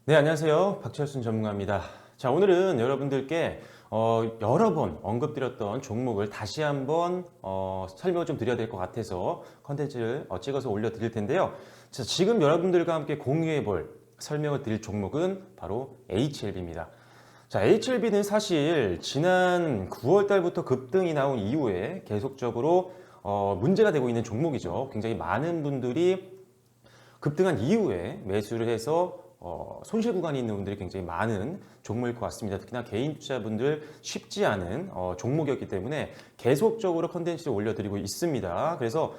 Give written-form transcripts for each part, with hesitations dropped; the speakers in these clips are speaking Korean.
네, 안녕하세요. 박철순 전문가입니다. 자, 오늘은 여러분들께 여러 번 언급드렸던 종목을 다시 한번 설명을 좀 드려야 될 것 같아서 컨텐츠를 찍어서 올려드릴 텐데요. 자, 지금 여러분들과 함께 공유해 볼 설명을 드릴 종목은 바로 HLB입니다. 자, HLB는 사실 지난 9월 달부터 급등이 나온 이후에 계속적으로 문제가 되고 있는 종목이죠. 굉장히 많은 분들이 급등한 이후에 매수를 해서 손실 구간이 있는 분들이 굉장히 많은 종목일 것 같습니다. 특히나 개인 투자분들 쉽지 않은 종목이었기 때문에 계속적으로 컨텐츠를 올려드리고 있습니다. 그래서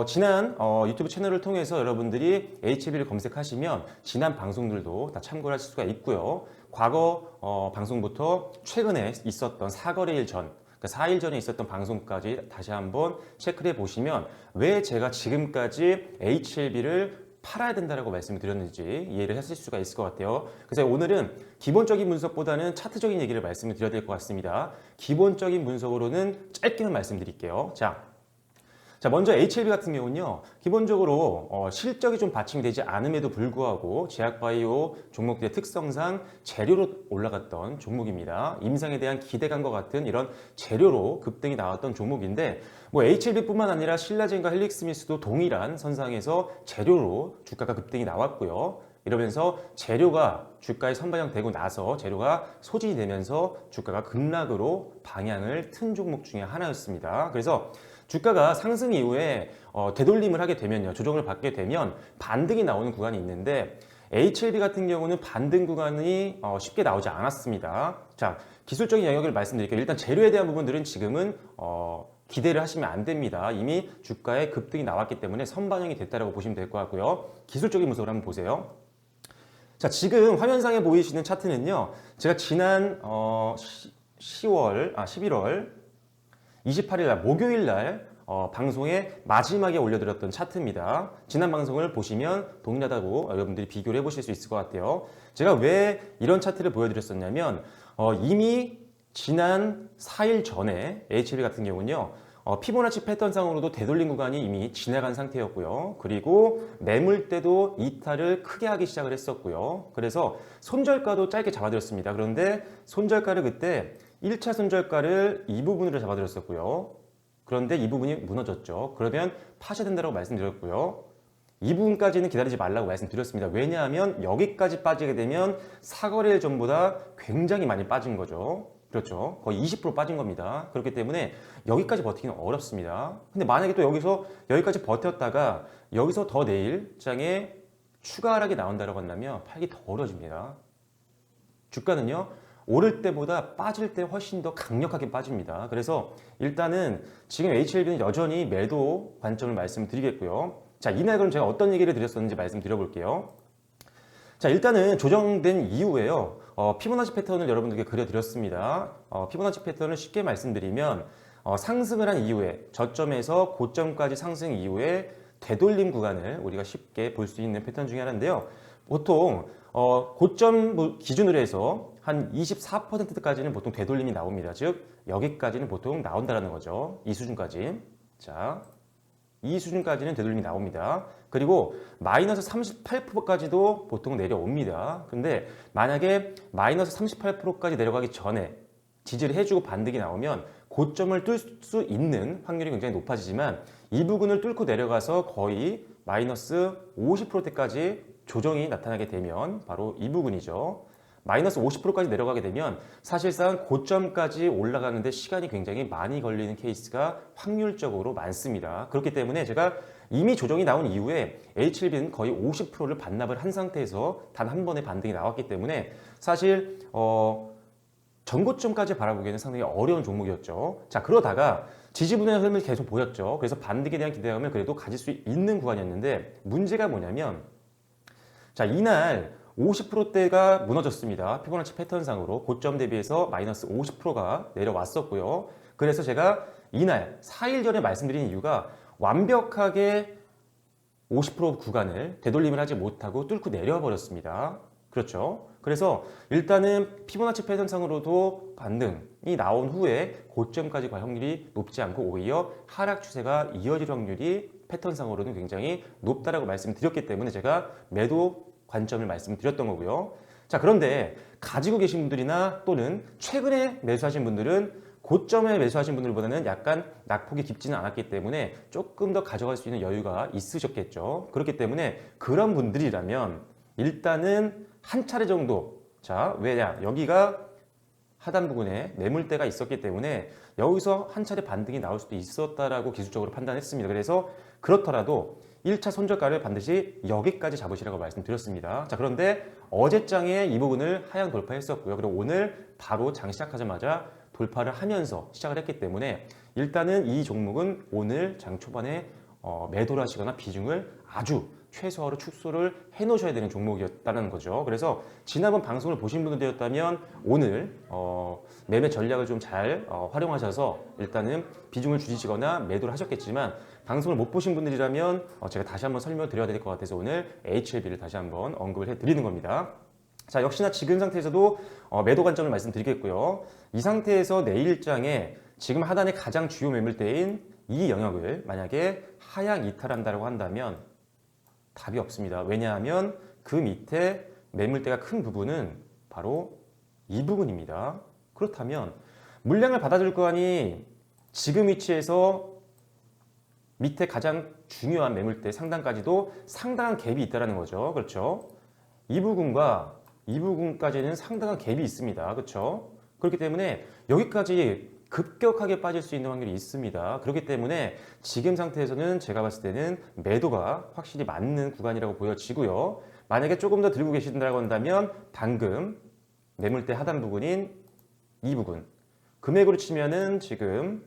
지난 유튜브 채널을 통해서 여러분들이 HB를 검색하시면 지난 방송들도 다 참고를 하실 수가 있고요. 과거 방송부터 최근에 있었던 사거래일 전, 그러니까 4일 전에 있었던 방송까지 다시 한번 체크를 해보시면 왜 제가 지금까지 HLB를 팔아야 된다라고 말씀을 드렸는지 이해를 하실 수가 있을 것 같아요. 그래서 오늘은 기본적인 분석보다는 차트적인 얘기를 말씀을 드려야 될 것 같습니다. 기본적인 분석으로는 짧게만 말씀드릴게요. 자, 먼저 HLB 같은 경우는요, 기본적으로 실적이 좀 받침이 되지 않음에도 불구하고 제약바이오 종목들의 특성상 재료로 올라갔던 종목입니다. 임상에 대한 기대감과 같은 이런 재료로 급등이 나왔던 종목인데, 뭐 HLB뿐만 아니라 신라젠과 헬릭스미스도 동일한 선상에서 재료로 주가가 급등이 나왔고요. 이러면서 재료가 주가에 선반영되고 나서 재료가 소진이 되면서 주가가 급락으로 방향을 튼 종목 중에 하나였습니다. 그래서 주가가 상승 이후에 되돌림을 하게 되면요, 조정을 받게 되면 반등이 나오는 구간이 있는데 HLB 같은 경우는 반등 구간이 쉽게 나오지 않았습니다. 자, 기술적인 영역을 말씀드릴게요. 일단 재료에 대한 부분들은 지금은 기대를 하시면 안 됩니다. 이미 주가에 급등이 나왔기 때문에 선반영이 됐다고 보시면 될 것 같고요. 기술적인 분석을 한번 보세요. 자, 지금 화면상에 보이시는 차트는요, 제가 지난 11월 28일 날 목요일 날 방송에 마지막에 올려드렸던 차트입니다. 지난 방송을 보시면 동일하다고 여러분들이 비교를 해보실 수 있을 것 같아요. 제가 왜 이런 차트를 보여드렸었냐면 이미 지난 4일 전에 HLB 같은 경우는요, 피보나치 패턴상으로도 되돌림 구간이 이미 지나간 상태였고요. 그리고 매물대도 이탈을 크게 하기 시작을 했었고요. 그래서 손절가도 짧게 잡아드렸습니다. 그런데 손절가를 그때 1차 손절가를 이 부분으로 잡아드렸었고요. 그런데 이 부분이 무너졌죠. 그러면 파셔야 된다고 말씀드렸고요. 이 부분까지는 기다리지 말라고 말씀드렸습니다. 왜냐하면 여기까지 빠지게 되면 사거래일 전보다 굉장히 많이 빠진 거죠. 그렇죠. 거의 20% 빠진 겁니다. 그렇기 때문에 여기까지 버티기는 어렵습니다. 근데 만약에 또 여기서 여기까지 버텼다가 여기서 더 내일장에 추가 하락이 나온다고 한다면 팔기 더 어려워집니다. 주가는요, 오를 때보다 빠질 때 훨씬 더 강력하게 빠집니다. 그래서 일단은 지금 HLB는 여전히 매도 관점을 말씀드리겠고요. 자, 이날 그럼 제가 어떤 얘기를 드렸었는지 말씀드려볼게요. 자, 일단은 조정된 이후에요, 피보나치 패턴을 여러분들께 그려드렸습니다. 피보나치 패턴을 쉽게 말씀드리면 상승을 한 이후에 저점에서 고점까지 상승 이후에 되돌림 구간을 우리가 쉽게 볼 수 있는 패턴 중에 하나인데요. 보통 고점 기준으로 해서 한 24%까지는 보통 되돌림이 나옵니다. 즉 여기까지는 보통 나온다는 거죠. 이 수준까지. 자, 이 수준까지는 되돌림이 나옵니다. 그리고 마이너스 38%까지도 보통 내려옵니다. 근데 만약에 마이너스 38%까지 내려가기 전에 지지를 해주고 반등이 나오면 고점을 뚫을 수 있는 확률이 굉장히 높아지지만 이 부분을 뚫고 내려가서 거의 마이너스 50%대까지 조정이 나타나게 되면 바로 이 부분이죠. 마이너스 50%까지 내려가게 되면 사실상 고점까지 올라가는데 시간이 굉장히 많이 걸리는 케이스가 확률적으로 많습니다. 그렇기 때문에 제가 이미 조정이 나온 이후에 HLB는 거의 50%를 반납을 한 상태에서 단 한 번의 반등이 나왔기 때문에 사실 전고점까지 바라보기에는 상당히 어려운 종목이었죠. 자, 그러다가 지지부진한 흐름을 계속 보였죠. 그래서 반등에 대한 기대감을 그래도 가질 수 있는 구간이었는데 문제가 뭐냐면, 자, 이날 50%대가 무너졌습니다. 피보나치 패턴상으로 고점 대비해서 마이너스 50%가 내려왔었고요. 그래서 제가 이날 4일 전에 말씀드린 이유가 완벽하게 50% 구간을 되돌림을 하지 못하고 뚫고 내려와 버렸습니다. 그렇죠. 그래서 일단은 피보나치 패턴상으로도 반등이 나온 후에 고점까지 갈 확률이 높지 않고 오히려 하락 추세가 이어질 확률이 패턴상으로는 굉장히 높다라고 말씀드렸기 때문에 제가 매도 관점을 말씀드렸던 거고요. 자, 그런데 가지고 계신 분들이나 또는 최근에 매수하신 분들은 고점에 매수하신 분들보다는 약간 낙폭이 깊지는 않았기 때문에 조금 더 가져갈 수 있는 여유가 있으셨겠죠. 그렇기 때문에 그런 분들이라면 일단은 한 차례 정도, 자, 왜냐, 여기가 하단 부분에 매물대가 있었기 때문에 여기서 한 차례 반등이 나올 수도 있었다라고 기술적으로 판단했습니다. 그래서 그렇더라도 1차 손절가를 반드시 여기까지 잡으시라고 말씀드렸습니다. 자, 그런데 어제장에 이 부분을 하향 돌파했었고요. 그리고 오늘 바로 장 시작하자마자 돌파를 하면서 시작을 했기 때문에 일단은 이 종목은 오늘 장 초반에 매도를 하시거나 비중을 아주 최소화로 축소를 해 놓으셔야 되는 종목이었다는 거죠. 그래서 지난번 방송을 보신 분들이었다면 오늘 매매 전략을 좀 잘 활용하셔서 일단은 비중을 줄이시거나 매도를 하셨겠지만 방송을 못 보신 분들이라면 제가 다시 한번 설명드려야 될 것 같아서 오늘 HLB를 다시 한번 언급을 해드리는 겁니다. 자, 역시나 지금 상태에서도 매도 관점을 말씀드리겠고요. 이 상태에서 내일장에 지금 하단의 가장 주요 매물대인 이 영역을 만약에 하향 이탈한다고 한다면 답이 없습니다. 왜냐하면 그 밑에 매물대가 큰 부분은 바로 이 부분입니다. 그렇다면 물량을 받아줄 거 아니 지금 위치에서 밑에 가장 중요한 매물대 상단까지도 상당한 갭이 있다는 거죠. 그렇죠? 이 부분과 이 부분까지는 상당한 갭이 있습니다. 그렇죠? 그렇기 때문에 여기까지 급격하게 빠질 수 있는 확률이 있습니다. 그렇기 때문에 지금 상태에서는 제가 봤을 때는 매도가 확실히 맞는 구간이라고 보여지고요. 만약에 조금 더 들고 계신다고 한다면 방금 매물대 하단 부분인 이 부분 금액으로 치면은 지금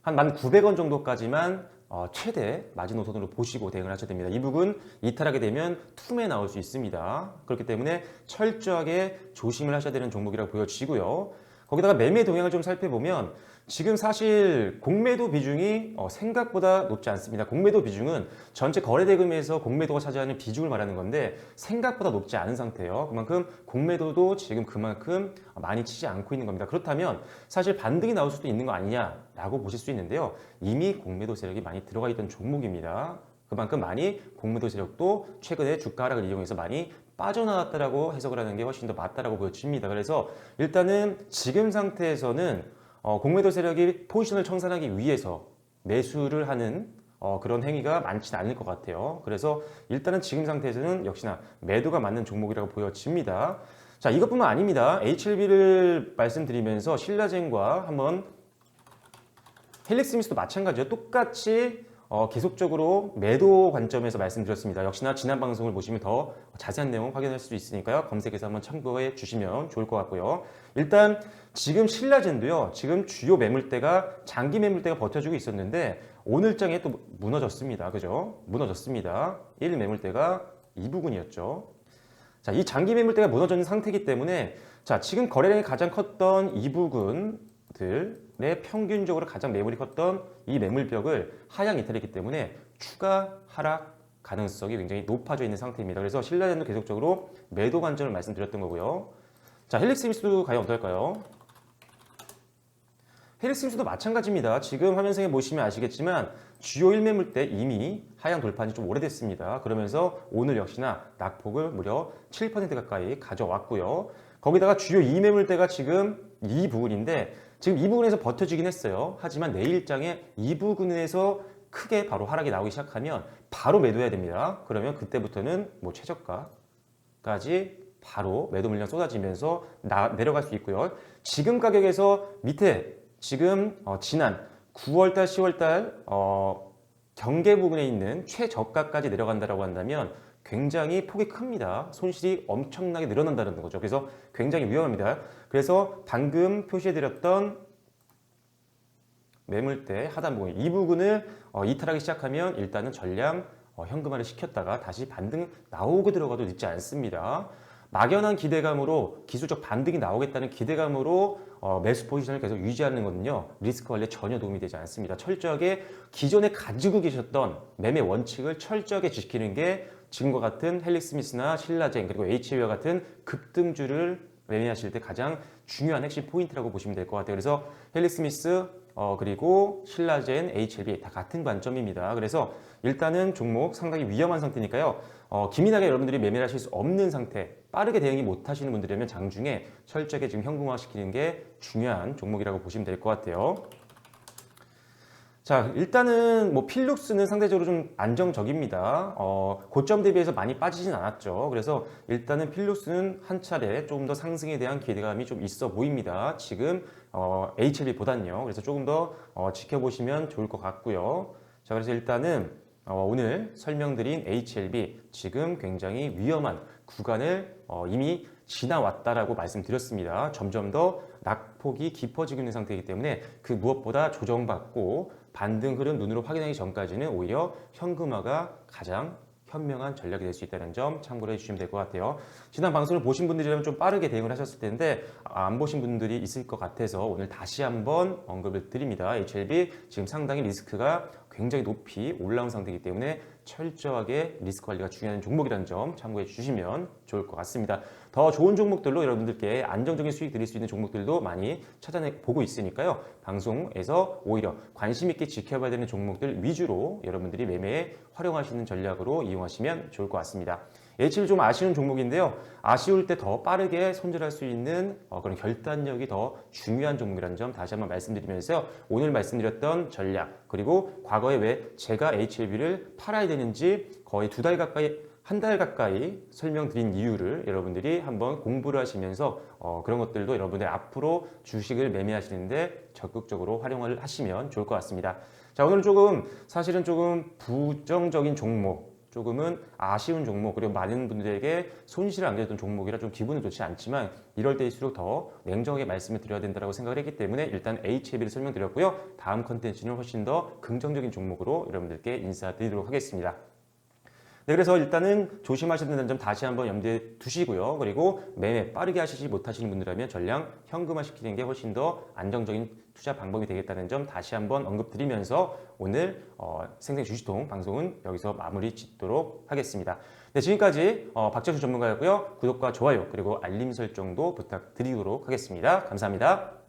한 1,900원 정도까지만 최대 마지노선으로 보시고 대응을 하셔야 됩니다. 이 부분 이탈하게 되면 툼에 나올 수 있습니다. 그렇기 때문에 철저하게 조심을 하셔야 되는 종목이라고 보여지고요. 거기다가 매매 동향을 좀 살펴보면 지금 사실 공매도 비중이 생각보다 높지 않습니다. 공매도 비중은 전체 거래대금에서 공매도가 차지하는 비중을 말하는 건데 생각보다 높지 않은 상태예요. 그만큼 공매도도 지금 그만큼 많이 치지 않고 있는 겁니다. 그렇다면 사실 반등이 나올 수도 있는 거 아니냐라고 보실 수 있는데요. 이미 공매도 세력이 많이 들어가 있던 종목입니다. 그만큼 많이 공매도 세력도 최근에 주가 하락을 이용해서 많이 빠져나왔다라고 해석을 하는 게 훨씬 더 맞다라고 보여집니다. 그래서 일단은 지금 상태에서는 공매도 세력이 포지션을 청산하기 위해서 매수를 하는 그런 행위가 많지는 않을 것 같아요. 그래서 일단은 지금 상태에서는 역시나 매도가 맞는 종목이라고 보여집니다. 자, 이것뿐만 아닙니다. HLB를 말씀드리면서 신라젠과 한번 헬릭스미스도 마찬가지죠. 똑같이 계속적으로 매도 관점에서 말씀드렸습니다. 역시나 지난 방송을 보시면 더 자세한 내용 확인할 수 있으니까요. 검색해서 한번 참고해 주시면 좋을 것 같고요. 일단 지금 신라젠도요. 지금 주요 매물대가 장기 매물대가 버텨주고 있었는데 오늘장에 또 무너졌습니다. 그죠? 무너졌습니다. 1 매물대가 이 부분이었죠. 자, 이 장기 매물대가 무너진 상태이기 때문에 자, 지금 거래량이 가장 컸던 이 부분들의 평균적으로 가장 매물이 컸던 이 매물벽을 하향 이탈했기 때문에 추가 하락 가능성이 굉장히 높아져 있는 상태입니다. 그래서 신라젠도 계속적으로 매도 관점을 말씀드렸던 거고요. 자, 헬릭스미스도 과연 어떨까요? 헬릭스미스도 마찬가지입니다. 지금 화면상에 보시면 아시겠지만 주요 1매물대 이미 하향 돌파한 지 좀 오래됐습니다. 그러면서 오늘 역시나 낙폭을 무려 7% 가까이 가져왔고요. 거기다가 주요 2매물대가 지금 이 부분인데 지금 이 부분에서 버텨주긴 했어요. 하지만 내일장에 이 부분에서 크게 바로 하락이 나오기 시작하면 바로 매도해야 됩니다. 그러면 그때부터는 뭐 최저가까지 바로 매도 물량 쏟아지면서 내려갈 수 있고요. 지금 가격에서 밑에 지금 지난 9월달, 10월달 경계 부분에 있는 최저가까지 내려간다고 한다면 굉장히 폭이 큽니다. 손실이 엄청나게 늘어난다는 거죠. 그래서 굉장히 위험합니다. 그래서 방금 표시해드렸던 매물대 하단 부분, 이 부분을 이탈하기 시작하면 일단은 전량 현금화를 시켰다가 다시 반등 나오고 들어가도 늦지 않습니다. 막연한 기대감으로 기술적 반등이 나오겠다는 기대감으로 매수 포지션을 계속 유지하는 것은요, 리스크 관리에 전혀 도움이 되지 않습니다. 철저하게 기존에 가지고 계셨던 매매 원칙을 철저하게 지키는 게 지금과 같은 헬릭스미스나 신라젠 그리고 HLB와 같은 급등주를 매매하실 때 가장 중요한 핵심 포인트라고 보시면 될 것 같아요. 그래서 헬릭스미스, 그리고 신라젠, HLB 다 같은 관점입니다. 그래서 일단은 종목 상당히 위험한 상태니까요. 기민하게 여러분들이 매매를 하실 수 없는 상태, 빠르게 대응이 못 하시는 분들이라면 장중에 철저하게 지금 현금화시키는 게 중요한 종목이라고 보시면 될 것 같아요. 자, 일단은 뭐 필룩스는 상대적으로 좀 안정적입니다. 고점 대비해서 많이 빠지진 않았죠. 그래서 일단은 필룩스는 한 차례 조금 더 상승에 대한 기대감이 좀 있어 보입니다. 지금 HLB보단요. 그래서 조금 더 지켜보시면 좋을 것 같고요. 자, 그래서 일단은 오늘 설명드린 HLB 지금 굉장히 위험한 구간을 이미 지나왔다라고 말씀드렸습니다. 점점 더 낙폭이 깊어지고 있는 상태이기 때문에 그 무엇보다 조정받고 반등 흐름 눈으로 확인하기 전까지는 오히려 현금화가 가장 현명한 전략이 될 수 있다는 점 참고를 해주시면 될 것 같아요. 지난 방송을 보신 분들이라면 좀 빠르게 대응을 하셨을 텐데 안 보신 분들이 있을 것 같아서 오늘 다시 한번 언급을 드립니다. HLB 지금 상당히 리스크가 굉장히 높이 올라온 상태이기 때문에 철저하게 리스크 관리가 중요한 종목이라는 점 참고해 주시면 좋을 것 같습니다. 더 좋은 종목들로 여러분들께 안정적인 수익 드릴 수 있는 종목들도 많이 찾아보고 있으니까요. 방송에서 오히려 관심 있게 지켜봐야 되는 종목들 위주로 여러분들이 매매에 활용하시는 전략으로 이용하시면 좋을 것 같습니다. HLB 좀 아쉬운 종목인데요. 아쉬울 때 더 빠르게 손절할 수 있는 그런 결단력이 더 중요한 종목이라는 점 다시 한번 말씀드리면서 오늘 말씀드렸던 전략 그리고 과거에 왜 제가 HLB를 팔아야 되는지 거의 2달 가까이 한 달 가까이 설명드린 이유를 여러분들이 한번 공부를 하시면서 그런 것들도 여러분들 앞으로 주식을 매매하시는데 적극적으로 활용을 하시면 좋을 것 같습니다. 자, 오늘 사실은 조금 부정적인 종목 조금은 아쉬운 종목 그리고 많은 분들에게 손실을 안겨줬던 종목이라 좀 기분은 좋지 않지만 이럴 때일수록 더 냉정하게 말씀을 드려야 된다고 생각을 했기 때문에 일단 HLB를 설명드렸고요. 다음 컨텐츠는 훨씬 더 긍정적인 종목으로 여러분들께 인사드리도록 하겠습니다. 네, 그래서 일단은 조심하셔야 된다는 점 다시 한번 염두에 두시고요. 그리고 매매 빠르게 하시지 못하시는 분들이라면 전량 현금화 시키는 게 훨씬 더 안정적인 투자 방법이 되겠다는 점 다시 한번 언급드리면서 오늘 생생 주식통 방송은 여기서 마무리 짓도록 하겠습니다. 네, 지금까지 박정수 전문가였고요. 구독과 좋아요 그리고 알림 설정도 부탁드리도록 하겠습니다. 감사합니다.